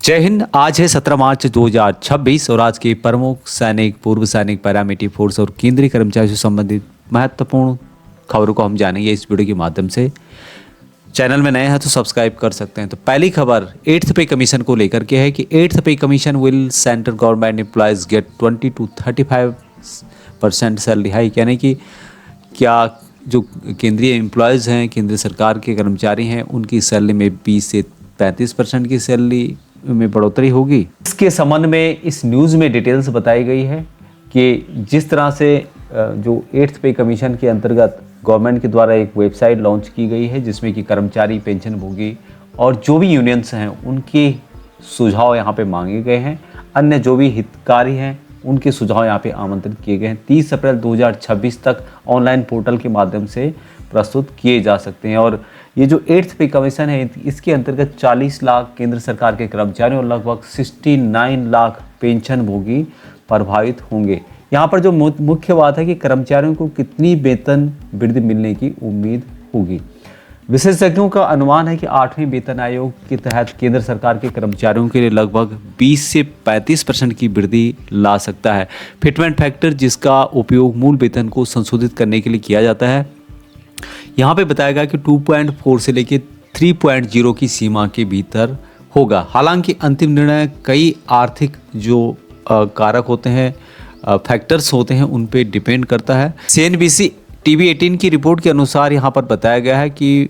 जय हिंद। आज है 17 मार्च 2026 और आज के प्रमुख सैनिक, पूर्व सैनिक, पैरामिलिट्री फोर्स और केंद्रीय कर्मचारियों से संबंधित महत्वपूर्ण खबरों को हम जानेंगे इस वीडियो के माध्यम से। चैनल में नए हैं तो सब्सक्राइब कर सकते हैं। तो पहली खबर 8th पे कमीशन को लेकर के है कि 8th pay commission will central government employees get 20 to 35% salary hike, यानी कि क्या जो केंद्रीय एम्प्लॉयज़ हैं, केंद्र सरकार के कर्मचारी हैं, उनकी सैलरी में 20 से 35% की सैलरी में बढ़ोतरी होगी। इसके संबंध में इस न्यूज़ में डिटेल्स बताई गई है कि जिस तरह से जो 8th पे कमीशन के अंतर्गत गवर्नमेंट के द्वारा एक वेबसाइट लॉन्च की गई है जिसमें कि कर्मचारी, पेंशन भोगी और जो भी यूनियंस हैं उनके सुझाव यहाँ पे मांगे गए हैं। अन्य जो भी हितकारी हैं उनके सुझाव यहाँ पे आमंत्रित किए गए हैं। 30 अप्रैल 2026 तक ऑनलाइन पोर्टल के माध्यम से प्रस्तुत किए जा सकते हैं। और ये जो 8th पे कमीशन है इसके अंतर्गत 40 लाख केंद्र सरकार के कर्मचारियों और लगभग 69 लाख पेंशन भोगी प्रभावित होंगे। यहाँ पर जो मुख्य बात है कि कर्मचारियों को कितनी वेतन वृद्धि मिलने की उम्मीद होगी। विशेषज्ञों का अनुमान है कि 8वें वेतन आयोग के तहत केंद्र सरकार के कर्मचारियों के लिए लगभग 20 से 35% की वृद्धि ला सकता है। फिटमेंट फैक्टर, जिसका उपयोग मूल वेतन को संशोधित करने के लिए किया जाता है, यहाँ पे बताया गया कि 2.4 से लेकर 3.0 की सीमा के भीतर होगा। हालांकि अंतिम निर्णय कई आर्थिक जो कारक होते हैं, फैक्टर्स होते हैं, उन पे डिपेंड करता है। CNBC TV 18 की रिपोर्ट के अनुसार यहाँ पर बताया गया है कि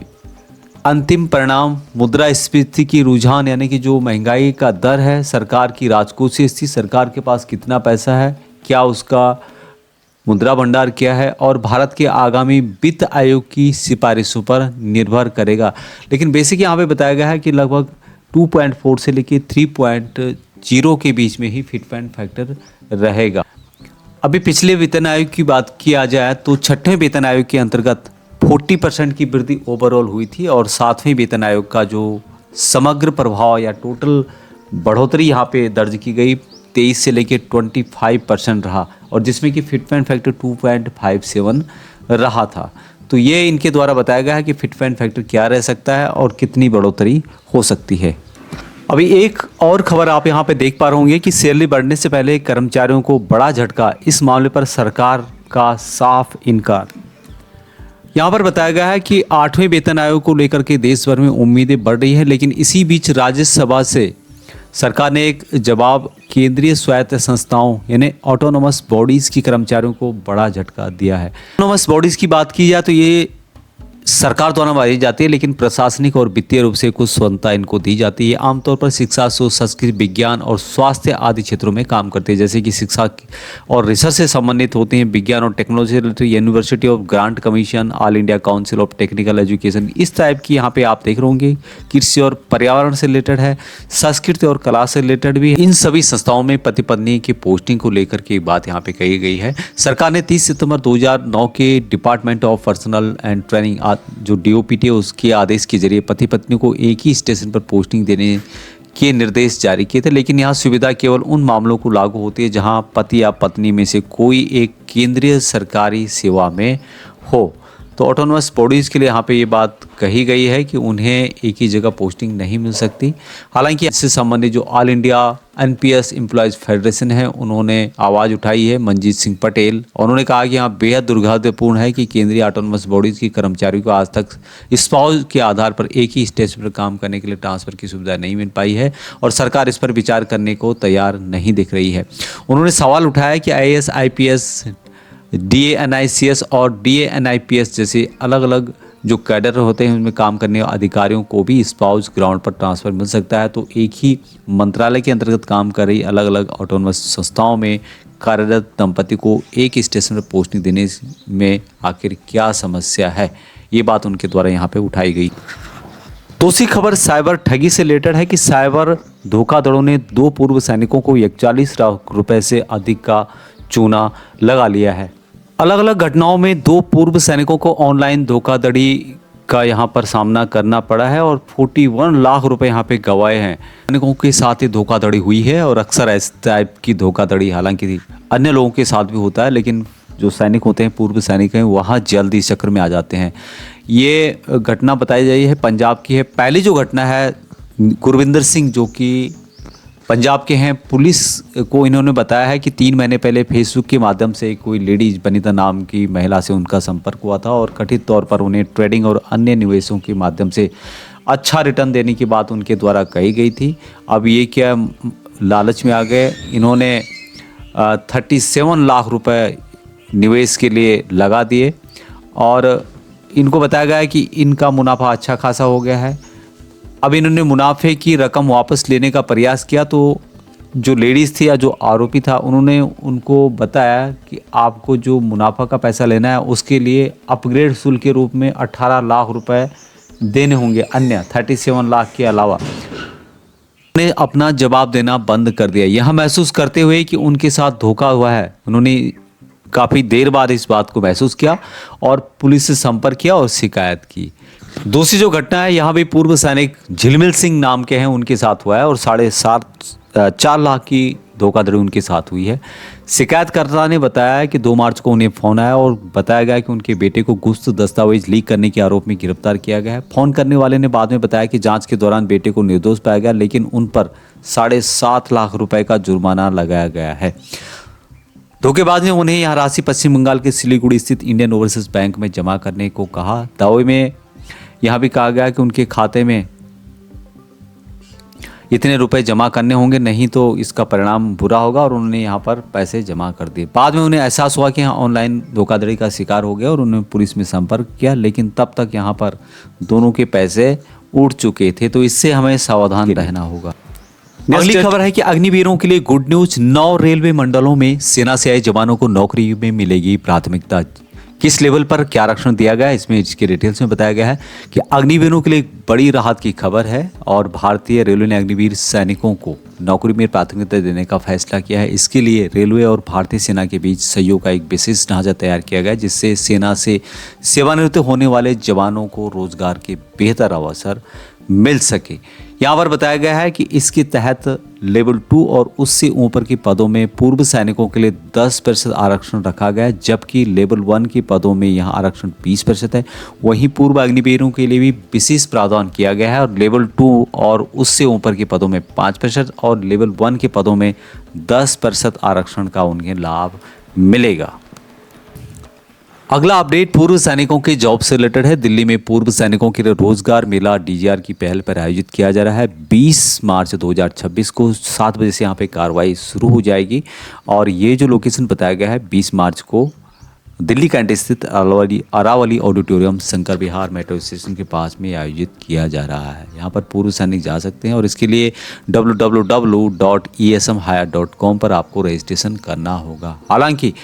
अंतिम परिणाम मुद्रास्फीति की रुझान, यानी कि जो महंगाई का दर है, सरकार की राजकोषीय स्थिति, सरकार के पास कितना पैसा है, क्या उसका मुद्रा भंडार क्या है, और भारत के आगामी वित्त आयोग की सिफारिशों पर निर्भर करेगा। लेकिन बेसिक यहाँ पे बताया गया है कि लगभग 2.4 से लेकर 3.0 के बीच में ही फिटमेंट फैक्टर रहेगा। अभी पिछले वेतन आयोग की बात किया जाए तो 6ठे वेतन आयोग के अंतर्गत 40% की वृद्धि ओवरऑल हुई थी और 7वें वेतन आयोग का जो समग्र प्रभाव या टोटल बढ़ोतरी यहाँ पे दर्ज की गई 23 से लेकर 25% रहा, और जिसमें कि फिटमेंट फैक्टर 2.57 रहा था। तो ये इनके द्वारा बताया गया है कि फिटमेंट फैक्टर क्या रह सकता है और कितनी बढ़ोतरी हो सकती है। अभी एक और खबर आप यहाँ पे देख पा रहे होंगे कि सैलरी बढ़ने से पहले कर्मचारियों को बड़ा झटका, इस मामले पर सरकार का साफ इनकार। यहाँ पर बताया गया है कि 8वें वेतन आयोग को लेकर के देश भर में उम्मीदें बढ़ रही हैं, लेकिन इसी बीच राज्यसभा से सरकार ने एक जवाब केंद्रीय स्वायत्त संस्थाओं यानी ऑटोनोमस बॉडीज़ की कर्मचारियों को बड़ा झटका दिया है। ऑटोनोमस बॉडीज़ की बात की जाए तो ये सरकार द्वारा बनाई जाती है, लेकिन प्रशासनिक और वित्तीय रूप से कुछ स्वतंत्रता इनको दी जाती है। आमतौर पर शिक्षा, शोध, संस्कृति, विज्ञान और स्वास्थ्य आदि क्षेत्रों में काम करते हैं, जैसे कि शिक्षा और रिसर्च से संबंधित होते हैं, विज्ञान और technology, university of grant commission, all India council of technical education, इस टाइप की यहाँ पे आप देख रहे होंगे। कृषि और पर्यावरण से रिलेटेड है, संस्कृति और कला से रिलेटेड भी है। इन सभी संस्थाओं में पति पत्नी की पोस्टिंग को लेकर के बात यहाँ पे कही गई है। सरकार ने 30 सितंबर 2009 के department of personal and training जो DOPT है उसके आदेश के जरिए पति पत्नी को एक ही स्टेशन पर पोस्टिंग देने के निर्देश जारी किए थे, लेकिन यहाँ सुविधा केवल उन मामलों को लागू होती है जहाँ पति या पत्नी में से कोई एक केंद्रीय सरकारी सेवा में हो। तो ऑटोनोमस बॉडीज़ के लिए यहाँ पे ये बात कही गई है कि उन्हें एक ही जगह पोस्टिंग नहीं मिल सकती। हालांकि इससे संबंधित जो all India NPS employees federation है उन्होंने आवाज़ उठाई है, मंजीत सिंह पटेल। उन्होंने कहा कि यहाँ बेहद दुर्भाग्यपूर्ण है कि केंद्रीय ऑटोनोमस बॉडीज़ की कर्मचारियों को आज तक स्पाउस के आधार पर एक ही स्टेशन पर काम करने के लिए ट्रांसफ़र की सुविधा नहीं मिल पाई है और सरकार इस पर विचार करने को तैयार नहीं दिख रही है। उन्होंने सवाल उठाया कि IAS, IPS, DA-NICS और DA-NIPS जैसे अलग अलग जो कैडर होते हैं उनमें काम करने वाले अधिकारियों को भी स्पाउस ग्राउंड पर ट्रांसफ़र मिल सकता है। तो एक ही मंत्रालय के अंतर्गत काम कर रही अलग अलग ऑटोनोमस संस्थाओं में कार्यरत दंपति को एक ही स्टेशन पर पोस्टिंग देने में आखिर क्या समस्या है, ये बात उनके द्वारा यहाँ पे उठाई गई। दूसरी खबर साइबर ठगी से रिलेटेड है कि साइबर धोखाधड़ों ने 2 पूर्व सैनिकों को 41 लाख रुपए से अधिक का चूना लगा लिया है। अलग अलग घटनाओं में 2 पूर्व सैनिकों को ऑनलाइन धोखाधड़ी का यहाँ पर सामना करना पड़ा है और 41 लाख रुपए यहाँ पे गंवाए हैं। सैनिकों के साथ ही धोखाधड़ी हुई है और अक्सर इस टाइप की धोखाधड़ी हालांकि अन्य लोगों के साथ भी होता है, लेकिन जो सैनिक होते हैं, पूर्व सैनिक हैं, वहाँ जल्दी इस चक्कर में आ जाते हैं। ये घटना बताई जा रही है पंजाब की है। पहली जो घटना है गुरविंदर सिंह जो कि पंजाब के हैं। पुलिस को इन्होंने बताया है कि 3 महीने पहले फेसबुक के माध्यम से कोई लेडीज बनीता नाम की महिला से उनका संपर्क हुआ था और कथित तौर पर उन्हें ट्रेडिंग और अन्य निवेशों के माध्यम से अच्छा रिटर्न देने की बात उनके द्वारा कही गई थी। अब ये क्या लालच में आ गए, इन्होंने 37 लाख रुपए निवेश के लिए लगा दिए और इनको बताया गया है कि इनका मुनाफा अच्छा खासा हो गया है। अब इन्होंने मुनाफे की रकम वापस लेने का प्रयास किया तो जो लेडीज़ थी या जो आरोपी था उन्होंने उनको बताया कि आपको जो मुनाफा का पैसा लेना है उसके लिए अपग्रेड शुल्क के रूप में 18 लाख रुपए देने होंगे, अन्य 37 लाख के अलावा। उन्होंने अपना जवाब देना बंद कर दिया। यह महसूस करते हुए कि उनके साथ धोखा हुआ है, उन्होंने काफ़ी देर बाद इस बात को महसूस किया और पुलिस से संपर्क किया और शिकायत की। दूसरी जो घटना है यहाँ भी पूर्व सैनिक झिलमिल सिंह नाम के हैं, उनके साथ हुआ है और 4.5 लाख की धोखाधड़ी उनके साथ हुई है। शिकायतकर्ता ने बताया है कि 2 मार्च को उन्हें फ़ोन आया और बताया गया कि उनके बेटे को गुप्त दस्तावेज लीक करने के आरोप में गिरफ्तार किया गया है। फ़ोन करने वाले ने बाद में बताया कि जांच के दौरान बेटे को निर्दोष पाया गया, लेकिन उन पर 7.5 लाख रुपए का जुर्माना लगाया गया है। धोखेबाज ने उन्हें यह राशि पश्चिम बंगाल के सिलीगुड़ी स्थित इंडियन ओवरसीज बैंक में जमा करने को कहा। दावे में यह भी कहा गया कि उनके खाते में इतने रुपए जमा करने होंगे, नहीं तो इसका परिणाम बुरा होगा, और उन्होंने यहाँ पर पैसे जमा कर दिए। बाद में उन्हें एहसास हुआ कि यहाँ ऑनलाइन धोखाधड़ी का शिकार हो गया और उन्होंने पुलिस में संपर्क किया, लेकिन तब तक यहाँ पर दोनों के पैसे उड़ चुके थे। तो इससे हमें सावधान रहना होगा। अगली खबर है कि अग्निवीरों के लिए गुड न्यूज, 9 रेलवे मंडलों में सेना से आए जवानों को नौकरी में मिलेगी प्राथमिकता। किस लेवल पर क्या आरक्षण दिया गया है, इसमें इसके डिटेल्स में बताया गया है कि अग्निवीरों के लिए बड़ी राहत की खबर है और भारतीय रेलवे ने अग्निवीर सैनिकों को नौकरी में प्राथमिकता देने का फैसला किया है। इसके लिए रेलवे और भारतीय सेना के बीच सहयोग का एक विशेष ढांचा तैयार किया गया है, जिससे सेना से सेवानिवृत्त होने वाले जवानों को रोजगार के बेहतर अवसर मिल सके। यहाँ पर बताया गया है कि इसके तहत लेवल 2 और उससे ऊपर के पदों में पूर्व सैनिकों के लिए 10% आरक्षण रखा गया है, जबकि लेवल 1 के पदों में यहाँ आरक्षण 20% है। वहीं पूर्व अग्निवीरों के लिए भी विशेष प्रावधान किया गया है और लेवल 2 और उससे ऊपर के पदों में 5% और लेवल 1 के पदों में 10% आरक्षण का उन्हें लाभ मिलेगा। अगला अपडेट पूर्व सैनिकों के जॉब से रिलेटेड है। दिल्ली में पूर्व सैनिकों के लिए रोजगार मेला डीजीआर की पहल पर आयोजित किया जा रहा है। 20 मार्च 2026 को 7 बजे से यहाँ पे कार्रवाई शुरू हो जाएगी और ये जो लोकेशन बताया गया है 20 मार्च को दिल्ली कैंट स्थित अरावली ऑडिटोरियम शंकर विहार मेट्रो स्टेशन के पास में आयोजित किया जा रहा है। यहाँ पर पूर्व सैनिक जा सकते हैं और इसके लिए www.esmhire.com पर आपको रजिस्ट्रेशन करना होगा। हालांकि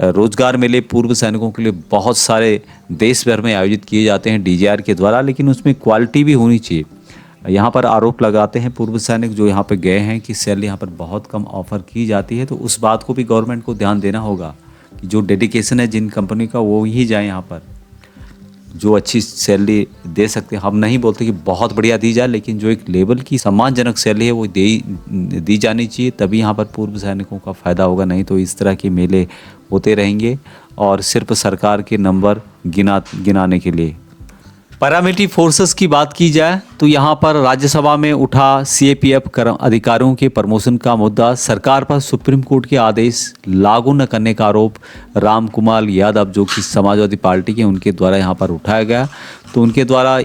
रोजगार मेले पूर्व सैनिकों के लिए बहुत सारे देश भर में आयोजित किए जाते हैं डीजीआर के द्वारा, लेकिन उसमें क्वालिटी भी होनी चाहिए। यहाँ पर आरोप लगाते हैं पूर्व सैनिक जो यहाँ पर गए हैं कि सैलरी यहाँ पर बहुत कम ऑफर की जाती है, तो उस बात को भी गवर्नमेंट को ध्यान देना होगा कि जो डेडिकेशन है जिन कंपनी का वो ही जाए यहाँ पर, जो अच्छी सैलरी दे सकते हैं। हम नहीं बोलते कि बहुत बढ़िया दी जाए, लेकिन जो एक लेवल की सम्मानजनक सैलरी है वो दी जानी चाहिए, तभी यहाँ पर पूर्व सैनिकों का फ़ायदा होगा। नहीं तो इस तरह के मेले होते रहेंगे और सिर्फ सरकार के नंबर गिनाने के लिए। पैरामिलिट्री फोर्सेस की बात की जाए तो यहाँ पर राज्यसभा में उठा सीएपीएफ अधिकारियों के प्रमोशन का मुद्दा। सरकार पर सुप्रीम कोर्ट के आदेश लागू न करने का आरोप राम कुमार यादव जो कि समाजवादी पार्टी के उनके द्वारा यहाँ पर उठाया गया। तो उनके द्वारा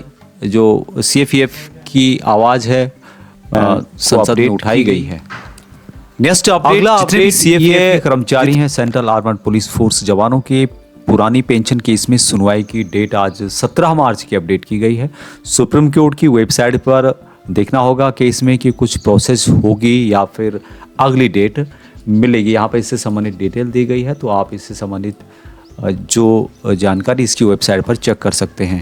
जो सीएपीएफ की आवाज़ है संसद में उठाई गई है। नेक्स्ट अपडेट, सीएपीएफ कर्मचारी हैं सेंट्रल आर्मड पुलिस फोर्स जवानों के पुरानी पेंशन केस में सुनवाई की डेट आज 17 मार्च की अपडेट की गई है। सुप्रीम कोर्ट की वेबसाइट पर देखना होगा कि इसमें कि कुछ प्रोसेस होगी या फिर अगली डेट मिलेगी। यहाँ पर इससे संबंधित डिटेल दी गई है, तो आप इससे संबंधित जो जानकारी इसकी वेबसाइट पर चेक कर सकते हैं।